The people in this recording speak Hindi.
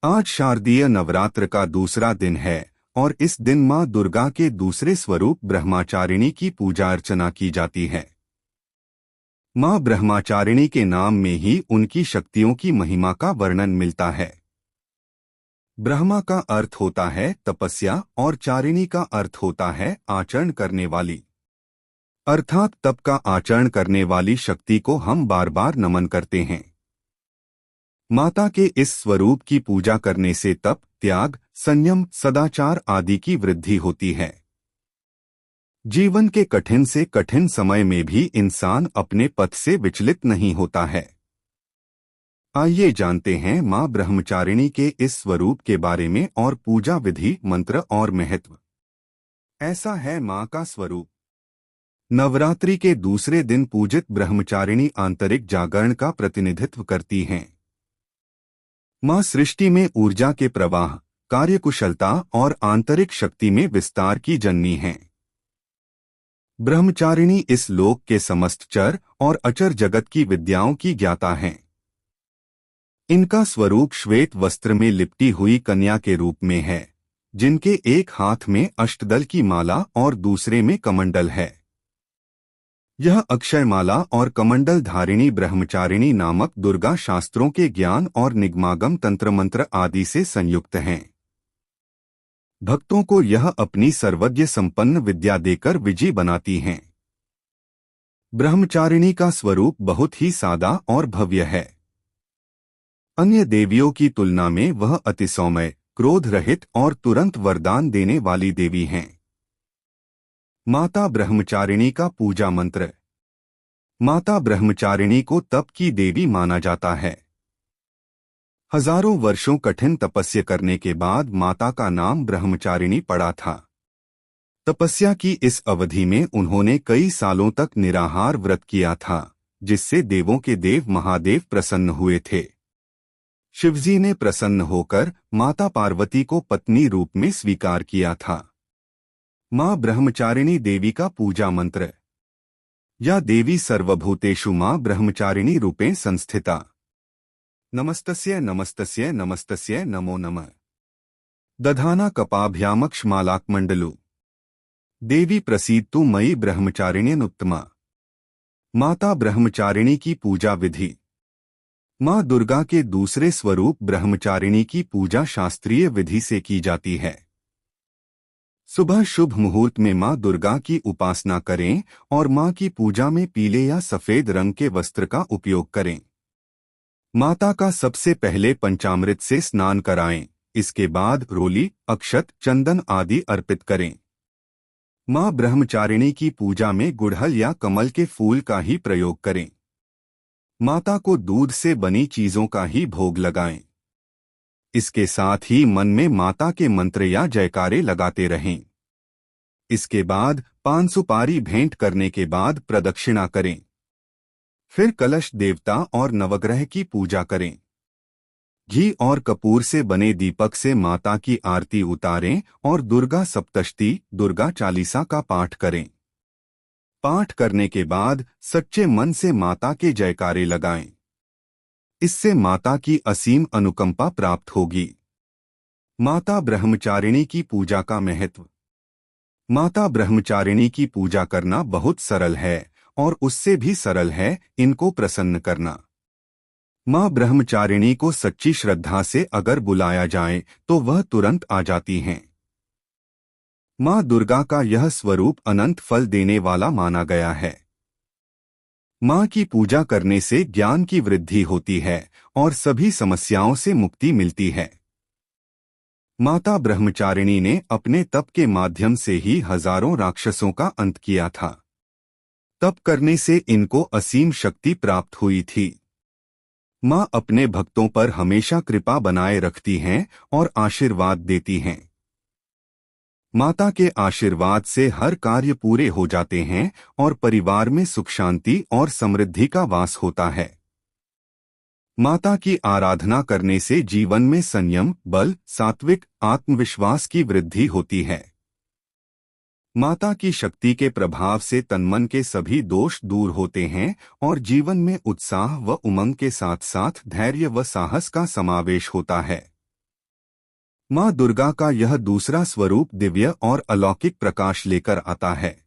आज शारदीय नवरात्र का दूसरा दिन है और इस दिन मां दुर्गा के दूसरे स्वरूप ब्रह्मचारिणी की पूजा अर्चना की जाती है। मां ब्रह्मचारिणी के नाम में ही उनकी शक्तियों की महिमा का वर्णन मिलता है। ब्रह्मा का अर्थ होता है तपस्या और चारिणी का अर्थ होता है आचरण करने वाली, अर्थात तप का आचरण करने वाली शक्ति को हम बार बार नमन करते हैं। माता के इस स्वरूप की पूजा करने से तप, त्याग, संयम, सदाचार आदि की वृद्धि होती है। जीवन के कठिन से कठिन समय में भी इंसान अपने पथ से विचलित नहीं होता है। आइए जानते हैं मां ब्रह्मचारिणी के इस स्वरूप के बारे में और पूजा विधि, मंत्र और महत्व। ऐसा है मां का स्वरूप। नवरात्रि के दूसरे दिन पूजित ब्रह्मचारिणी आंतरिक जागरण का प्रतिनिधित्व करती हैं। मां सृष्टि में ऊर्जा के प्रवाह, कार्यकुशलता और आंतरिक शक्ति में विस्तार की जननी हैं। ब्रह्मचारिणी इस लोक के समस्त चर और अचर जगत की विद्याओं की ज्ञाता हैं। इनका स्वरूप श्वेत वस्त्र में लिपटी हुई कन्या के रूप में है, जिनके एक हाथ में अष्टदल की माला और दूसरे में कमंडल है। यह अक्षयमाला और कमंडल धारिणी ब्रह्मचारिणी नामक दुर्गा शास्त्रों के ज्ञान और निगमागम तंत्र मंत्र आदि से संयुक्त हैं। भक्तों को यह अपनी सर्वज्ञ संपन्न विद्या देकर विजयी बनाती हैं। ब्रह्मचारिणी का स्वरूप बहुत ही सादा और भव्य है। अन्य देवियों की तुलना में वह अति सौम्य, क्रोध रहित और तुरंत वरदान देने वाली देवी हैं। माता ब्रह्मचारिणी का पूजा मंत्र। माता ब्रह्मचारिणी को तप की देवी माना जाता है। हजारों वर्षों कठिन तपस्या करने के बाद माता का नाम ब्रह्मचारिणी पड़ा था। तपस्या की इस अवधि में उन्होंने कई सालों तक निराहार व्रत किया था, जिससे देवों के देव महादेव प्रसन्न हुए थे। शिवजी ने प्रसन्न होकर माता पार्वती को पत्नी रूप में स्वीकार किया था। मां ब्रह्मचारिणी देवी का पूजा मंत्र। या देवी सर्वभूतेषु मां ब्रह्मचारिणी रूपेण संस्थिता। नमस्तस्य नमस्तस्य नमस्तस्य नमो नमः। दधाना कपाभ्यामक्षमालाकमंडलु। देवी प्रसीदतु मयि ब्रह्मचारिण्यनुत्तमा। माता ब्रह्मचारिणी की पूजा विधि। मां दुर्गा के दूसरे स्वरूप ब्रह्मचारिणी की पूजा शास्त्रीय विधि से की जाती है। सुबह शुभ मुहूर्त में मां दुर्गा की उपासना करें और मां की पूजा में पीले या सफेद रंग के वस्त्र का उपयोग करें। माता का सबसे पहले पंचामृत से स्नान कराएं, इसके बाद रोली, अक्षत, चंदन आदि अर्पित करें। मां ब्रह्मचारिणी की पूजा में गुड़हल या कमल के फूल का ही प्रयोग करें। माता को दूध से बनी चीजों का ही भोग लगाएं। इसके साथ ही मन में माता के मंत्र या जयकारे लगाते रहें। इसके बाद पान सुपारी भेंट करने के बाद प्रदक्षिणा करें। फिर कलश देवता और नवग्रह की पूजा करें। घी और कपूर से बने दीपक से माता की आरती उतारें और दुर्गा सप्तशती, दुर्गा चालीसा का पाठ करें। पाठ करने के बाद सच्चे मन से माता के जयकारे लगाएं। इससे माता की असीम अनुकंपा प्राप्त होगी। माता ब्रह्मचारिणी की पूजा का महत्व। माता ब्रह्मचारिणी की पूजा करना बहुत सरल है और उससे भी सरल है इनको प्रसन्न करना। मां ब्रह्मचारिणी को सच्ची श्रद्धा से अगर बुलाया जाए तो वह तुरंत आ जाती हैं। मां दुर्गा का यह स्वरूप अनंत फल देने वाला माना गया है। मां की पूजा करने से ज्ञान की वृद्धि होती है और सभी समस्याओं से मुक्ति मिलती है। माता ब्रह्मचारिणी ने अपने तप के माध्यम से ही हजारों राक्षसों का अंत किया था। तप करने से इनको असीम शक्ति प्राप्त हुई थी। मां अपने भक्तों पर हमेशा कृपा बनाए रखती हैं और आशीर्वाद देती हैं। माता के आशीर्वाद से हर कार्य पूरे हो जाते हैं और परिवार में सुख शांति और समृद्धि का वास होता है। माता की आराधना करने से जीवन में संयम, बल, सात्विक, आत्मविश्वास की वृद्धि होती है। माता की शक्ति के प्रभाव से तन-मन के सभी दोष दूर होते हैं और जीवन में उत्साह व उमंग के साथ साथ धैर्य व साहस का समावेश होता है। माँ दुर्गा का यह दूसरा स्वरूप दिव्य और अलौकिक प्रकाश लेकर आता है।